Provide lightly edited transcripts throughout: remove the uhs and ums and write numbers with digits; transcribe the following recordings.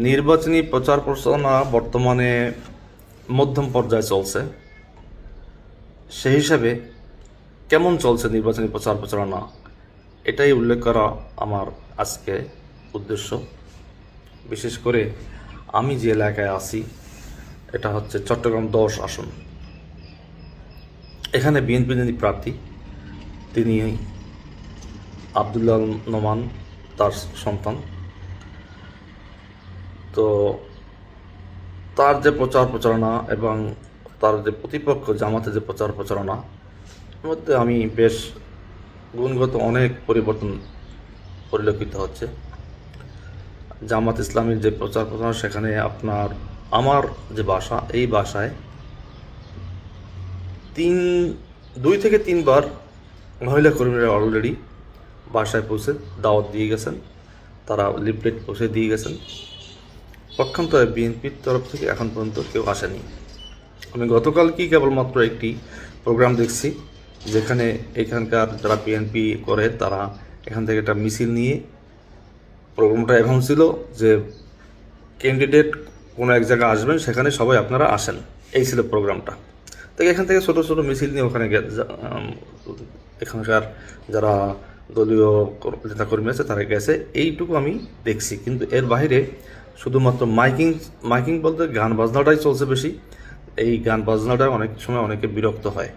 নির্বাচনী প্রচার প্রচারণা বর্তমানে মধ্যম পর্যায়ে চলছে। সেই হিসাবে কেমন চলছে নির্বাচনী প্রচার প্রচারণা, এটাই উল্লেখ করা আমার আজকে উদ্দেশ্য। বিশেষ করে আমি যে এলাকায় আছি, এটা হচ্ছে চট্টগ্রাম 10 আসন। এখানে বিএনপি যিনি প্রার্থী, তিনি আবদুল্লাহ নোমান, তার সন্তান। তো তার যে প্রচার প্রচারণা এবং তার যে প্রতিপক্ষ জামাতে যে প্রচার প্রচারণা, এর মধ্যে আমি বেশ গুণগত অনেক পরিবর্তন পরিলক্ষিত হচ্ছে। জামাত ইসলামের যে প্রচার প্রচারণা, সেখানে আমার যে বাসা, এই বাসায় 2 থেকে 3 বার মহিলা কর্মীরা অলরেডি বাসায় পৌঁছে দাওয়াত দিয়ে গেছেন, তারা লিফলেট পৌঁছে দিয়ে গেছেন। পক্ষান্তরে বিএনপির তরফ থেকে এখন পর্যন্ত কেউ আসেনি। আমি গতকালকেই কেবলমাত্র একটি প্রোগ্রাম দেখছি, যেখানে এখানকার যারা বিএনপি করে তারা এখান থেকে একটা মিছিল নিয়ে, প্রোগ্রামটা এমন ছিল যে ক্যান্ডিডেট কোনো এক জায়গায় আসবেন, সেখানে সবাই আপনারা আসেন, এই ছিল প্রোগ্রামটা। তো এখান থেকে ছোটো ছোটো মিছিল নিয়ে ওখানে এখানকার যারা দলীয় নেতাকর্মী আছে তারা গেছে, এইটুকু আমি দেখছি। কিন্তু এর বাইরে শুধুমাত্র মাইকিং বলতে গান বাজনাটাই চলছে বেশি। এই গান বাজনাটা অনেক সময় অনেকে বিরক্ত হয়।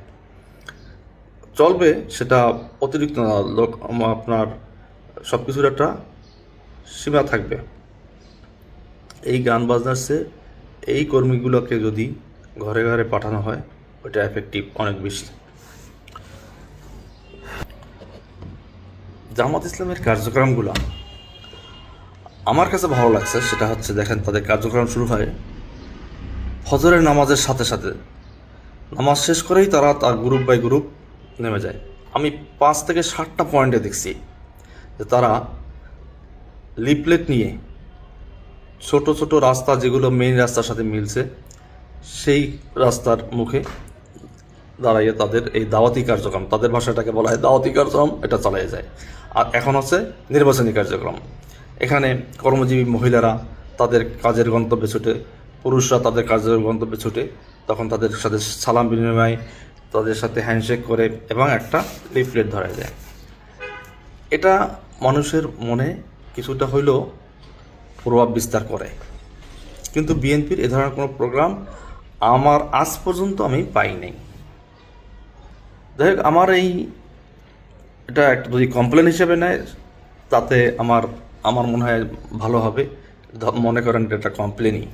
চলবে, সেটা অতিরিক্ত না, আপনার সব কিছুর একটা সীমা থাকবে। এই গান বাজনার চেয়ে এই কর্মীগুলোকে যদি ঘরে ঘরে পাঠানো হয়, ওইটা এফেক্টিভ অনেক বেশি। জামাত ইসলামের কার্যক্রমগুলো আমার কাছে ভালো লাগছে। সেটা হচ্ছে, দেখেন, তাদের কার্যক্রম শুরু হয় ফজরের নামাজের সাথে সাথে। নামাজ শেষ করেই তারা তার গ্রুপ বাই গ্রুপ নেমে যায়। আমি 5 থেকে 7টা পয়েন্টে দেখছি যে তারা লিফলেট নিয়ে ছোট ছোট রাস্তা, যেগুলো মেইন রাস্তার সাথে মিলছে, সেই রাস্তার মুখে দাঁড়াইয়ে তাদের এই দাওয়াতি কার্যক্রম, তাদের ভাষাটাকে বলা হয় দাওয়াতি কার্যক্রম, এটা চালিয়ে যায়। আর এখন হচ্ছে নির্বাচনী কার্যক্রম। এখানে কর্মজীবী মহিলারা তাদের কাজের গন্তব্যে ছুটে, পুরুষরা তাদের কাজের গন্তব্যে ছুটে, তখন তাদের সাথে সালাম বিনিময়, তাদের সাথে হ্যান্ডশেক করে এবং একটা লিফলেট ধরা যায়। এটা মানুষের মনে কিছুটা হইলেও প্রভাব বিস্তার করে। কিন্তু বিএনপির এ ধরনের কোনো প্রোগ্রাম আমার আজ পর্যন্ত আমি পাই নাই। যাই হোক, এটা একটা যদি কমপ্লেন হিসেবে নেয়, তাতে আমার মনে হয় ভালো হবে। মনে করেন এটা একটা কমপ্লেনই।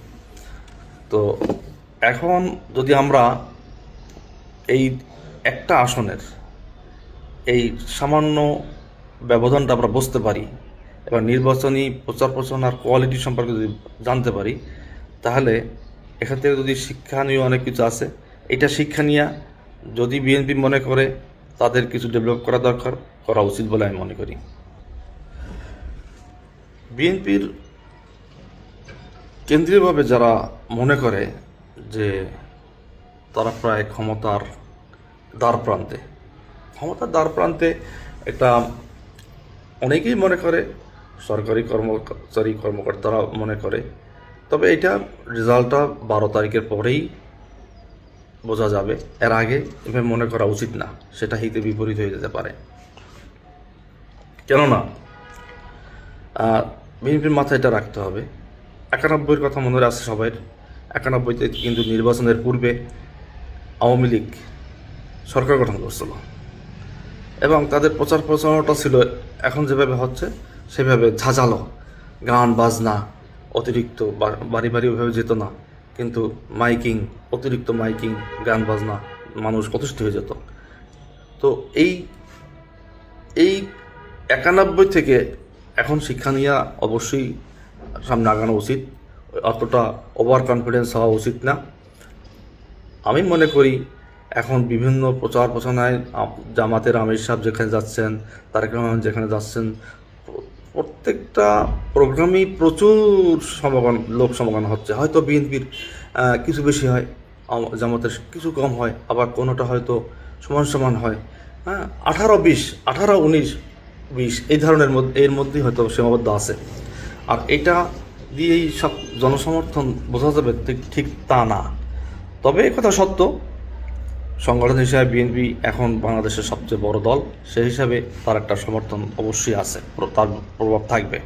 তো এখন যদি আমরা এই একটা আসনের এই সামান্য ব্যবধানটা আমরা বুঝতে পারি এবং নির্বাচনী প্রচার প্রচারণার কোয়ালিটি সম্পর্কে যদি জানতে পারি, তাহলে এখান থেকে যদি শিক্ষণীয় অনেক কিছু আছে, এটা শিক্ষা নিয়ে যদি বিএনপি মনে করে তাদের কিছু ডেভেলপ করা উচিত বলে আমি মনে করি। বিএনপির কেন্দ্রীয়ভাবে যারা মনে করে যে তারা প্রায় ক্ষমতার দ্বার প্রান্তে, এটা অনেকেই মনে করে, সরকারি কর্মকর্তারা মনে করে। তবে এটা রেজাল্টটা 12 তারিখের পরেই বোঝা যাবে। এর আগে এভাবে মনে করা উচিত না, সেটা হিতে বিপরীত হয়ে যেতে পারে। কেননা বিএনপির মাথায় এটা রাখতে হবে, 91-র কথা মনে আছে সবাই। 91-তে কিন্তু নির্বাচনের পূর্বে আওয়ামী লীগ সরকার গঠন করছিল এবং তাদের প্রচার প্রচারণাটা ছিল এখন যেভাবে হচ্ছে সেভাবে ঝাঁঝালো, গান বাজনা অতিরিক্ত, বাড়ি বাড়ি ওইভাবে যেত না, কিন্তু অতিরিক্ত মাইকিং, গান বাজনা, মানুষ অতিষ্ঠ হয়ে যেত। তো এই 91 থেকে এখন শিক্ষা নিয়ে অবশ্যই সামনে আগানো উচিত। অতটা ওভার কনফিডেন্স হওয়া উচিত না। আমি মনে করি এখন বিভিন্ন প্রচার প্রচারণায় জামাতের আমির সাহেব যেখানে যাচ্ছেন, তারেক রহমান যেখানে যাচ্ছেন, প্রত্যেকটা প্রোগ্রামেই প্রচুর লোক সমাগম হচ্ছে। হয়তো বিএনপির কিছু বেশি হয়, জামাতের কিছু কম হয়, আবার কোনোটা হয়তো সমান সমান হয়। 18-20, 18-19-20 এই ধরনের এর মধ্যেই হয়তো সীমাবদ্ধ আছে। আর এটা দিয়েই সব জনসমর্থন বোঝা যাবে ঠিক ঠিক তা না। তবে একথা সত্য, সংগঠন হিসাবে বিএনপি এখন বাংলাদেশের সবচেয়ে বড় দল, সেই হিসাবে তার একটা সমর্থন অবশ্যই আছে, তার প্রভাব থাকবে।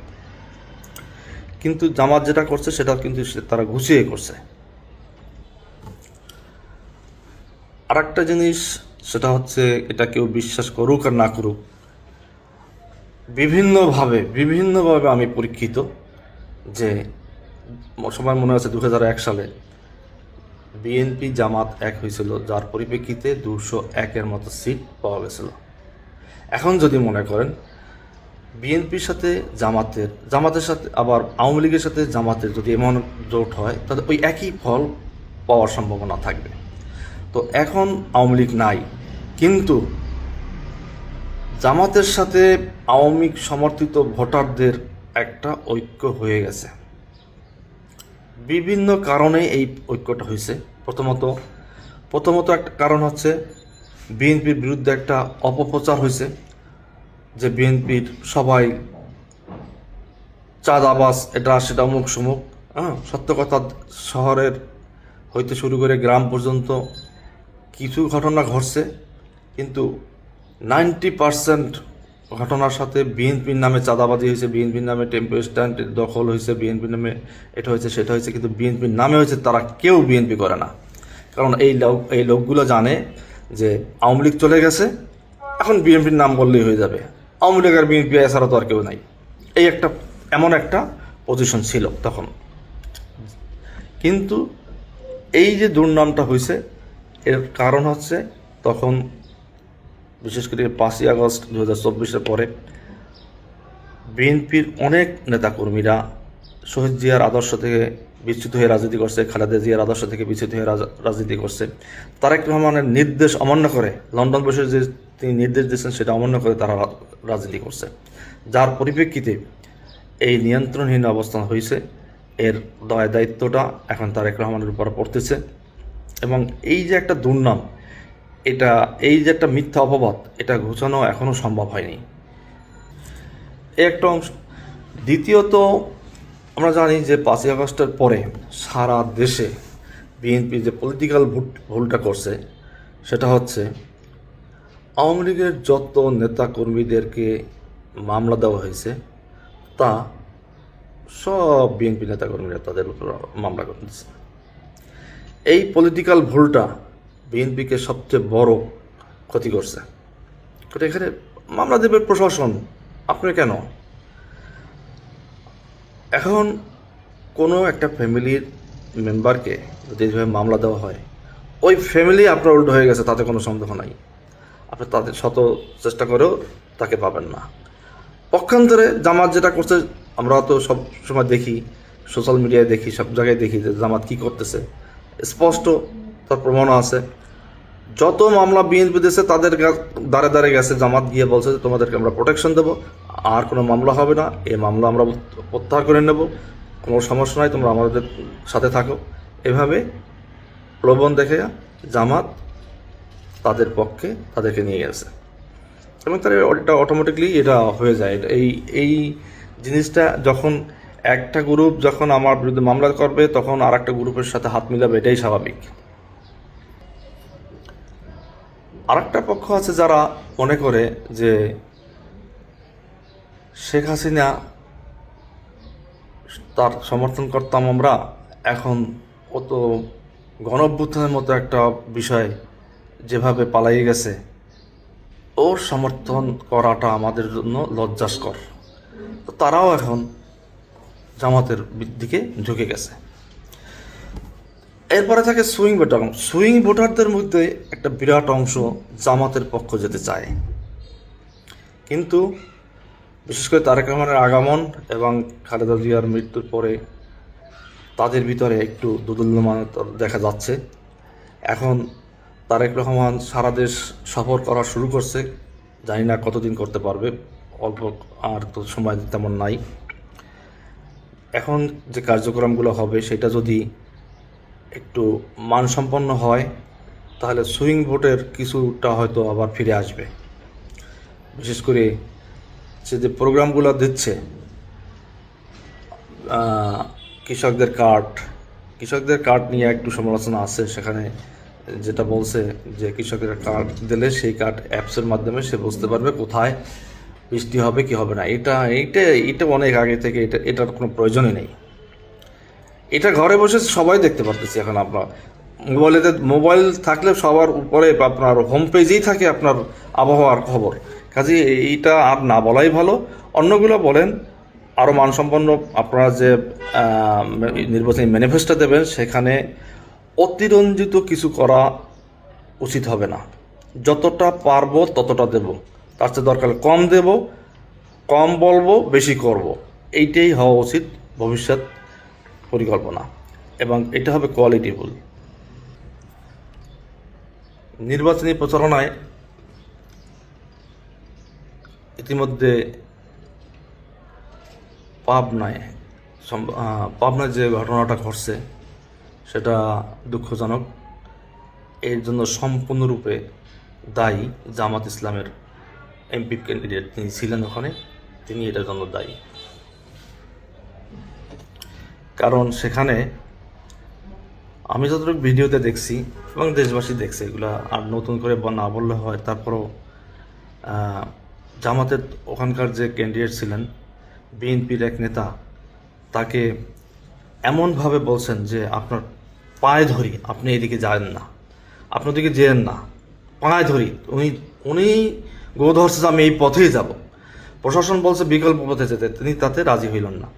কিন্তু জামাত যেটা করছে সেটা কিন্তু তারা ঘুষিয়ে করছে। আর একটা জিনিস, সেটা হচ্ছে, এটা কেউ বিশ্বাস করুক আর না করুক, বিভিন্নভাবে আমি পরীক্ষিত যে সবার মনে আছে 2001 সালে বিএনপি জামাত এক হয়েছিল, যার পরিপ্রেক্ষিতে 201-এর মতো সিট পাওয়া গেছিল। এখন যদি মনে করেন বিএনপির সাথে জামাতের সাথে আবার আওয়ামী লীগের সাথে জামাতের যদি এমন জোট হয়, তাহলে ওই একই ফল পাওয়ার সম্ভাবনা থাকবে। তো এখন আওয়ামী লীগ নাই, কিন্তু জামাতের সাথে আওয়ামী সমর্থিত ভোটারদের একটা ঐক্য হয়ে গেছে। বিভিন্ন কারণে এই ঐক্যটা হয়েছে। প্রথমত একটা কারণ হচ্ছে বিএনপির বিরুদ্ধে একটা অপপ্রচার হয়েছে যে বিএনপির সবাই চাঁদাবাজ, এটা সেটা অমুক সমুক। সত্য কথা, শহরের হইতে শুরু করে গ্রাম পর্যন্ত কিছু ঘটনা ঘটছে, কিন্তু 90% ঘটনার সাথে বিএনপির নামে চাঁদাবাজি হয়েছে, বিএনপির নামে টেম্পো স্ট্যান্ড দখল হয়েছে, বিএনপির নামে এটা হয়েছে সেটা হয়েছে, কিন্তু বিএনপির নামে হয়েছে, তারা কেউ বিএনপি করে না। কারণ এই লোকগুলো জানে যে আওয়ামী লীগ চলে গেছে, এখন বিএনপির নাম বললেই হয়ে যাবে, আওয়ামী লীগ আর বিএনপি এছাড়া তো আর কেউ নাই। এমন একটা পজিশন ছিল তখন। কিন্তু এই যে দুর্নামটা হয়েছে, এর কারণ হচ্ছে তখন বিশেষ করে 5ই আগস্ট 2024-এর পরে বিএনপির অনেক নেতাকর্মীরা শহীদ জিয়ার আদর্শ থেকে বিচ্যুত হয়ে রাজনীতি করছে, খালেদা জিয়ার আদর্শ থেকে বিচ্যুত হয়ে রাজনীতি করছে। তারেক রহমানের নির্দেশ অমান্য করে, লন্ডন বসে যে তিনি নির্দেশ দিয়েছেন সেটা অমান্য করে তারা রাজনীতি করছে, যার পরিপ্রেক্ষিতে এই নিয়ন্ত্রণহীন অবস্থান হয়েছে। এর দায়িত্বটা এখন তারেক রহমানের উপর পড়তেছে। এবং এই যে একটা দুর্নাম, এই যে একটা মিথ্যা অপবাদ, এটা ঘোচানো এখনও সম্ভব হয়নি। একটা অংশ। দ্বিতীয়ত, আমরা জানি যে 5ই আগস্টের পরে সারা দেশে বিএনপি যে পলিটিক্যাল ভুলটা করছে, সেটা হচ্ছে আওয়ামী লীগের যত নেতা কর্মীদেরকে মামলা দেওয়া হয়েছে, তা সব বিএনপি নেতাকর্মীরা তাদের উপর মামলা করতেছে। এই পলিটিক্যাল ভুলটা বিএনপিকে সবচেয়ে বড় ক্ষতি করছে। এখানে মামলা দেবে প্রশাসন, আপনি কেন? এখন কোনো একটা ফ্যামিলির মেম্বারকে যদি এইভাবে মামলা দেওয়া হয়, ওই ফ্যামিলি আপনার উল্টো হয়ে গেছে, তাতে কোনো সন্দেহ নাই। আপনি তাদের শত চেষ্টা করেও তাকে পাবেন না। পক্ষান্তরে জামাত যেটা করছে, আমরা তো সব সময় দেখি, সোশ্যাল মিডিয়ায় দেখি, সব জায়গায় দেখি যে জামাত কী করতেছে, স্পষ্ট তার প্রমাণও আছে। যত মামলা বিএনপি দিয়েছে তাদের দ্বারে দ্বারে গেছে, জামাত গিয়ে বলছে যে তোমাদেরকে আমরা প্রোটেকশন দেবো, আর কোনো মামলা হবে না, এই মামলা আমরা প্রত্যাহার করে নেব, কোনো সমস্যা নাই, তোমরা আমাদের সাথে থাকো। এভাবে প্রলোভন দেখে জামাত তাদের পক্ষে তাদেরকে নিয়ে গেছে, এবং তার এটা অটোমেটিকলি এটা হয়ে যায়। এই জিনিসটা যখন একটা গ্রুপ যখন আমার বিরুদ্ধে মামলা করবে, তখন আর একটা গ্রুপের সাথে হাত মিলাবে, এটাই স্বাভাবিক। আর একটা পক্ষ আছে যারা মনে করে যে শেখ হাসিনা তার সমর্থন করতাম আমরা, এখন কত গণঅভ্যুত্থানের মতো একটা বিষয় যেভাবে পালাই গেছে, ওর সমর্থন করাটা আমাদের জন্য লজ্জাস্কর। তো তারাও এখন জামাতের দিকে ঝুঁকে গেছে। এরপরে থাকে সুইং ভোটারদের মধ্যে একটা বিরাট অংশ জামাতের পক্ষ যেতে চায়, কিন্তু বিশেষ করে তারেক রহমানের আগমন এবং খালেদা জিয়ার মৃত্যুর পরে তাদের ভিতরে একটু দোদুল্যমানতা দেখা যাচ্ছে। এখন তারেক রহমান সারা দেশ সফর করা শুরু করছে, জানি না কতদিন করতে পারবে, অল্প আর তো সময় তেমন নাই। এখন যে কার্যক্রমগুলো হবে সেটা যদি একটু মানসম্পন্ন হয়, তাহলে সুইং ভোটের কিছুটা হয়তো আবার ফিরে আসবে। বিশেষ করে সে যে প্রোগ্রামগুলো দিচ্ছে, আহ, কৃষকদের কার্ড নিয়ে একটু সমালোচনা আছে সেখানে, যেটা বলছে যে কৃষকের কার্ড দিলে সেই কার্ড অ্যাপসের মাধ্যমে সে বুঝতে পারবে কোথায় বৃষ্টি হবে কি হবে না। এটা অনেক আগে থেকে এটার কোনো প্রয়োজনই নেই। এটা ঘরে বসে সবাই দেখতে পারতেছি এখন। আপনার মোবাইল থাকলে সবার উপরে আপনার হোম পেজেই থাকে আপনার আবহাওয়ার খবর। কাজে এইটা আর না বলাই ভালো। অন্যগুলো বলেন, আরও মানসম্পন্ন আপনারা যে নির্বাচনী ম্যানিফেস্টো দেবেন সেখানে অতিরঞ্জিত কিছু করা উচিত হবে না। যতটা পারবো ততটা দেব, তার চেয়ে দরকার কম দেব, কম বলবো, বেশি করব। এইটাই হওয়া উচিত ভবিষ্যৎ পরিকল্পনা, এবং এটা হবে কোয়ালিটিফুল। নির্বাচনী প্রচারণায় ইতিমধ্যে পাবনায় যে ঘটনাটা ঘটছে সেটা দুঃখজনক। এর জন্য সম্পূর্ণরূপে দায়ী জামাত ইসলামের এমপি ক্যান্ডিডেট, তিনি ছিলেন ওখানে, তিনি এটার জন্য দায়ী। কারণ সেখানে আমি যতটুকু ভিডিওতে দেখছি এবং দেশবাসী দেখছে, এগুলো আর নতুন করে না বললে হয়, তারপরও জামাতের ওখানকার যে ক্যান্ডিডেট ছিলেন, বিএনপির এক নেতা, তাকে এমনভাবে বলছেন যে আপনার পায়ে ধরি, আপনি এদিকে যান না, আপনি ওদিকে যেন না, পায়ে ধরি। উনি গো ধরছে যে আমি এই পথেই যাব। প্রশাসন বলছে বিকল্প পথে যেতে, তিনি তাতে রাজি হইলেন না।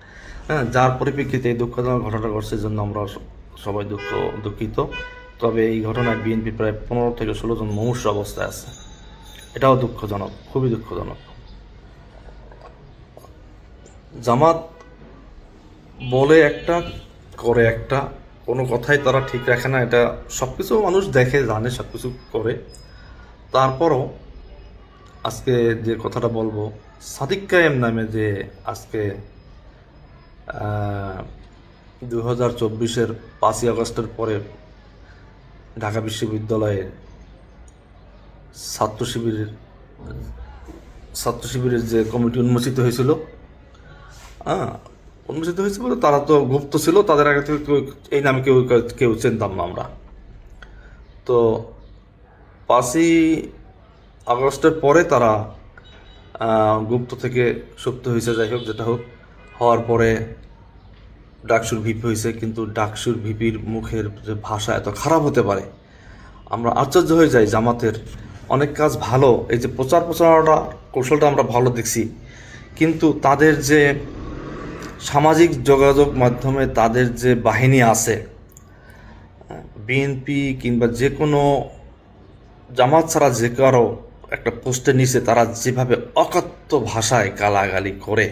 হ্যাঁ, যার পরিপ্রেক্ষিতে এই দুঃখজনক ঘটনা ঘটছে, জন্য আমরা সবাই দুঃখিত। তবে এই ঘটনায় বিএনপি প্রায় 15 থেকে 16 জন মুমূর্ষু অবস্থায় আছে। এটাও দুঃখজনক, খুবই দুঃখজনক। জামাত বলে একটা, করে একটা, কোনো কথাই তারা ঠিক রাখে না। এটা সব কিছু মানুষ দেখে, জানে, সব কিছু করে। তারপরও আজকে যে কথাটা বলবো, সাদিক কায়েম নামে যে আজকে 2024-এর 5ই আগস্টের পরে ঢাকা বিশ্ববিদ্যালয়ে ছাত্র শিবিরের যে কমিটি উন্মোচিত হয়েছিল, উন্মোচিত হয়েছে বলে তারা তো গুপ্ত ছিল, তাদের আগে থেকে এই নামে কেউ চিনতাম না আমরা। তো 5ই আগস্টের পরে তারা গুপ্ত থেকে সুপ্ত হয়েছে। যাই হোক, যেটা হোক, হওয়ার পরে ডাকসুর ভিপি হয়েছে। কিন্তু ডাকসুর ভিপির মুখের যে ভাষা এত খারাপ হতে পারে, আমরা আশ্চর্য হয়ে যাই। জামাতের অনেক কাজ ভালো, এই যে প্রচারণাটা, কৌশলটা আমরা ভালো দেখছি, কিন্তু তাদের যে সামাজিক যোগাযোগ মাধ্যমে তাদের যে বাহিনী আছে, বিএনপি কিংবা যে কোনো জামাত ছাড়া যে কারো একটা পোস্টের নিচে তারা যেভাবে অকথ্য ভাষায় গালাগালি করে,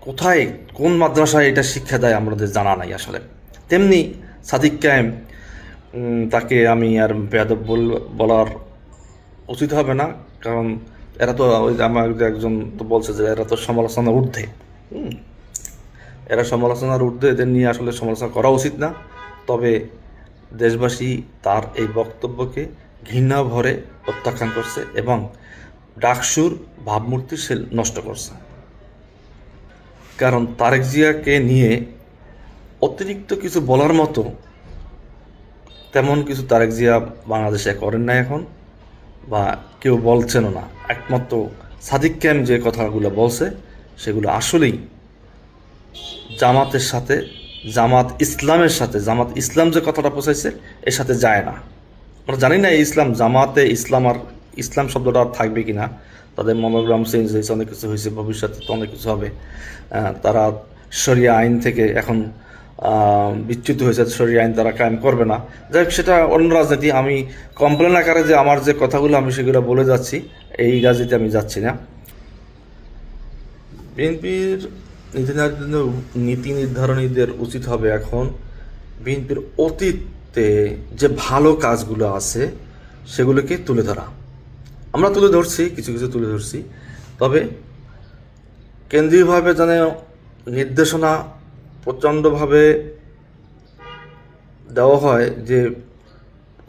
কোথায় কোন মাদ্রাসায় এটা শিক্ষা দেয় আমাদের জানা নাই আসলে। তেমনি সাদিক কায়েম, তাকে আমি আর বেয়াদব বলার উচিত হবে না, কারণ এরা তো আমার একজন তো বলছে যে এরা তো সমালোচনার ঊর্ধ্বে। এরা সমালোচনার ঊর্ধ্বে, এদের নিয়ে আসলে সমালোচনা করা উচিত না। তবে দেশবাসী তার এই বক্তব্যকে ঘৃণা ভরে প্রত্যাখ্যান করছে এবং ডাকসুর ভাবমূর্তি সে নষ্ট করছে। কারণ তারেক জিয়াকে নিয়ে অতিরিক্ত কিছু বলার মতো তেমন কিছু তারেক জিয়া বাংলাদেশে করেন না এখন, বা কেউ বলছেনও না। একমাত্র সাদিক কায়েম যে কথাগুলো বলছে সেগুলো আসলেই জামাতের সাথে, জামাত ইসলাম যে কথাটা পৌঁছাইছে এর সাথে যায় না। আমরা জানি না এই জামাতে ইসলাম আর ইসলাম শব্দটা আর থাকবে কি না। তাদের মনোগ্রাম চেঞ্জ হয়েছে, অনেক কিছু হয়েছে, ভবিষ্যতে তো অনেক কিছু হবে। তারা শরিয়া আইন থেকে এখন বিচ্যুত হয়েছে, শরিয়া আইন তারা কায়েম করবে না। যাই হোক, সেটা অন্য রাজনীতি। আমি কমপ্লেন আকারে যে আমার যে কথাগুলো আমি সেগুলো বলে যাচ্ছি, এই রাজনীতি আমি যাচ্ছি না। বিএনপির নীতি নির্ধারণীদের উচিত হবে এখন বিএনপির অতীতে যে ভালো কাজগুলো আছে সেগুলোকে তুলে ধরা। আমরা তুলে ধরছি, কিছু কিছু তুলে ধরছি। তবে কেন্দ্রীয়ভাবে যেন নির্দেশনা প্রচণ্ডভাবে দেওয়া হয় যে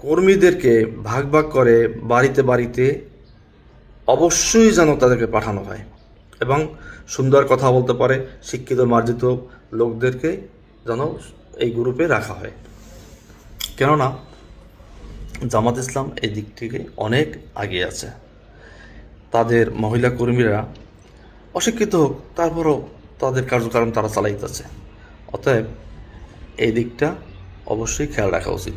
কর্মীদেরকে ভাগ ভাগ করে বাড়িতে বাড়িতে অবশ্যই যেন তাদেরকে পাঠানো হয় এবং সুন্দর কথা বলতে পারে, শিক্ষিত মার্জিত লোকদেরকে যেন এই গ্রুপে রাখা হয়। কেননা জামাত ইসলাম এই দিক থেকে অনেক এগিয়ে আছে। তাদের মহিলা কর্মীরা অশিক্ষিত হোক, তারপরও তাদের কার্যক্রম তারা চালাইতেছে। অতএব এই দিকটা অবশ্যই খেয়াল রাখা উচিত।